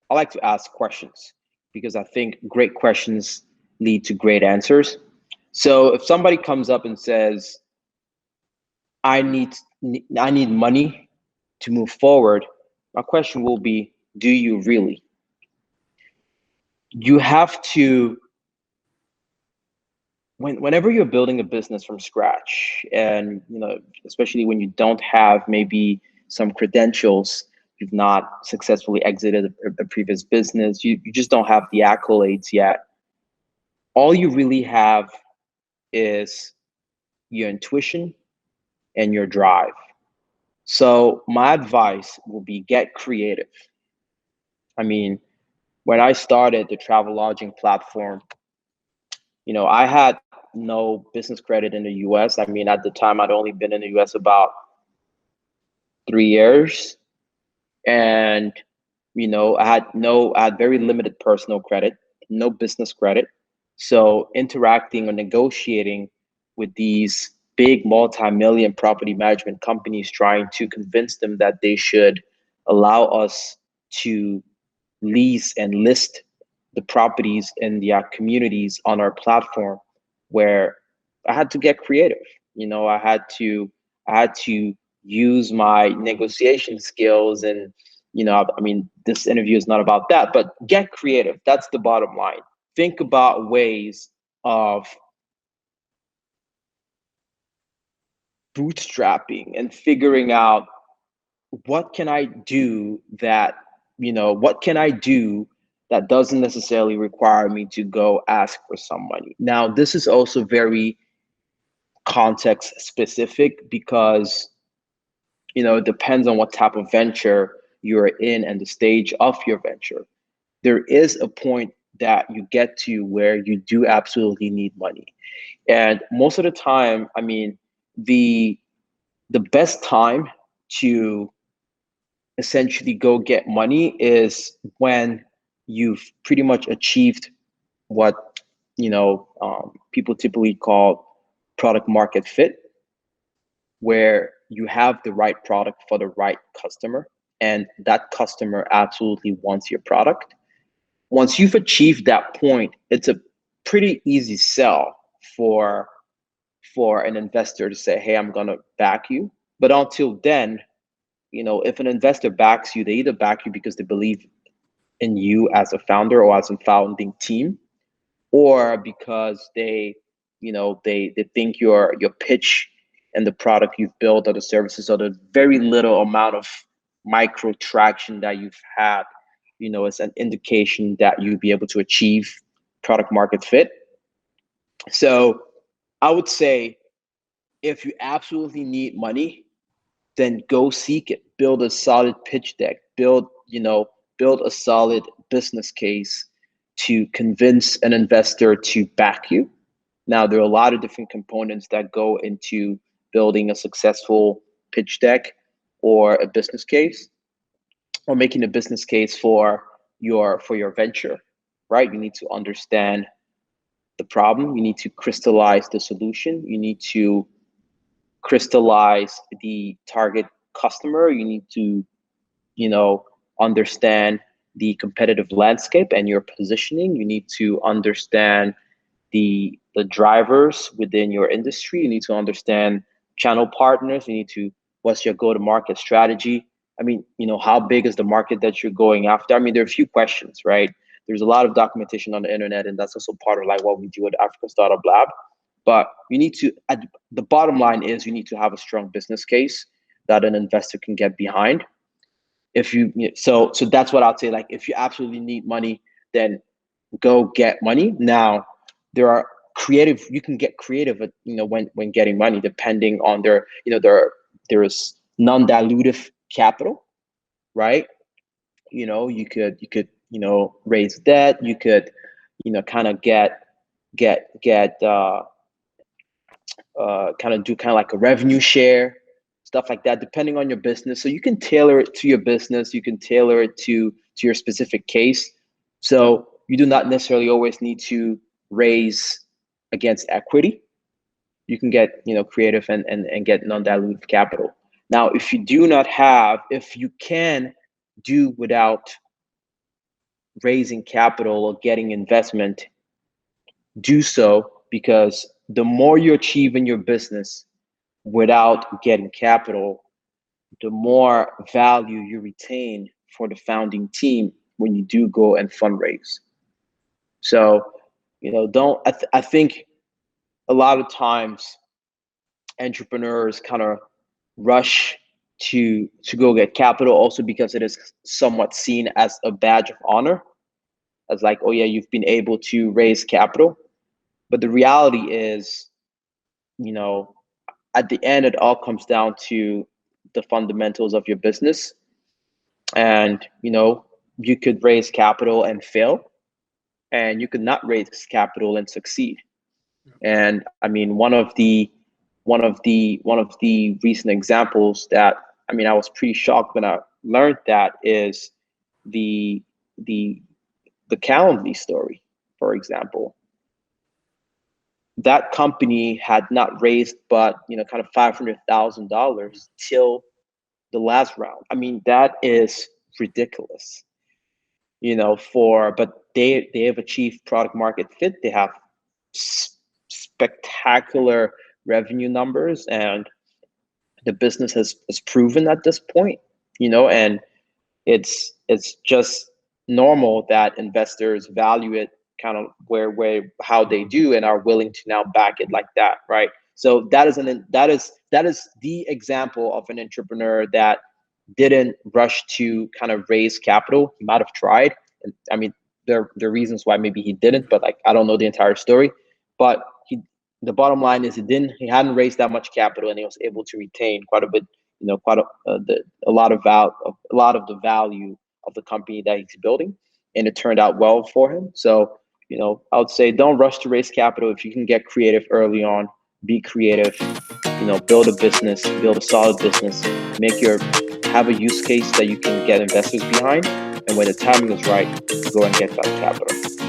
I like to ask questions because I think great questions lead to great answers. So if somebody comes up and says, I need I need money to move forward, my question will be, do you really? You have to, whenever you're building a business from scratch, and especially when you don't have maybe some credentials, you've not successfully exited a previous business, you just don't have the accolades yet. All you really have is your intuition and your drive. So my advice will be, get creative. I mean, when I started the travel lodging platform, I had no business credit in the US. I mean, at the time, I'd only been in the US about 3 years. And, I had very limited personal credit, no business credit. So interacting or negotiating with these big multi-million property management companies, trying to convince them that they should allow us to lease and list the properties in the communities on our platform, where I had to get creative. I had to use my negotiation skills, and I mean, this interview is not about that, but get creative. That's the bottom line. Think about ways of bootstrapping and figuring out, what can I do that doesn't necessarily require me to go ask for some money. Now, this is also very context specific, because it depends on what type of venture you're in and the stage of your venture. There is a point that you get to where you do absolutely need money. And most of the time, I mean, the best time to essentially go get money is when you've pretty much achieved what people typically call product market fit, where you have the right product for the right customer, and that customer absolutely wants your product. Once you've achieved that point, it's a pretty easy sell for an investor to say, hey, I'm going to back you. But until then, if an investor backs you, they either back you because they believe in you as a founder or as a founding team, or because they think your pitch and the product you've built or the services or the very little amount of micro traction that you've had, is an indication that you'll be able to achieve product market fit. So I would say, if you absolutely need money, then go seek it. Build a solid pitch deck. Build a solid business case to convince an investor to back you. Now, there are a lot of different components that go into building a successful pitch deck or a business case, or making a business case for your venture, right? You need to understand the problem. You need to crystallize the solution. You need to crystallize the target customer. You need to, understand the competitive landscape and your positioning. You need to understand the drivers within your industry. You need to understand channel partners. You need to, what's your go-to-market strategy? I mean, how big is the market that you're going after? I mean, there are a few questions, right? There's a lot of documentation on the internet, and that's also part of like what we do at Afrika Startup Lab. But you need to, the bottom line is, you need to have a strong business case that an investor can get behind. So that's what I'd say. Like, if you absolutely need money, then go get money. Now, you can get creative at, when getting money, depending on there is non-dilutive capital, right? You could raise debt. You could kind of get kind of do kind of like a revenue share, stuff like that, depending on your business. So you can tailor it to your business. You can tailor it to your specific case. So you do not necessarily always need to raise against equity. You can get creative and get non-dilutive capital. Now, if you can do without raising capital or getting investment, do so, because the more you achieve in your business without getting capital, the more value you retain for the founding team when you do go and fundraise. So, don't, I think a lot of times entrepreneurs kind of rush to go get capital, also because it is somewhat seen as a badge of honor, as like, oh yeah, you've been able to raise capital. But the reality is, you know, at the end, it all comes down to the fundamentals of your business. And, you could raise capital and fail, and you could not raise capital and succeed. And I mean, one of the recent examples that, I mean, I was pretty shocked when I learned that, is the the the Calendly story, for example. That company had not raised but, kind of $500,000 till the last round. I mean, that is ridiculous. But they have achieved product market fit. They have spectacular revenue numbers, and the business has proven at this point. And it's just normal that investors value it kind of where how they do, and are willing to now back it like that, right? So that is the example of an entrepreneur that didn't rush to kind of raise capital. He might have tried, and I mean, there are reasons why maybe he didn't, but like, I don't know the entire story. But the bottom line is, he hadn't raised that much capital, and he was able to retain quite a bit, a lot of the value of the company that he's building, and it turned out well for him. So, I would say, don't rush to raise capital. If you can get creative early on, be creative. Build a business, build a solid business, have a use case that you can get investors behind, and when the timing is right, go and get that capital.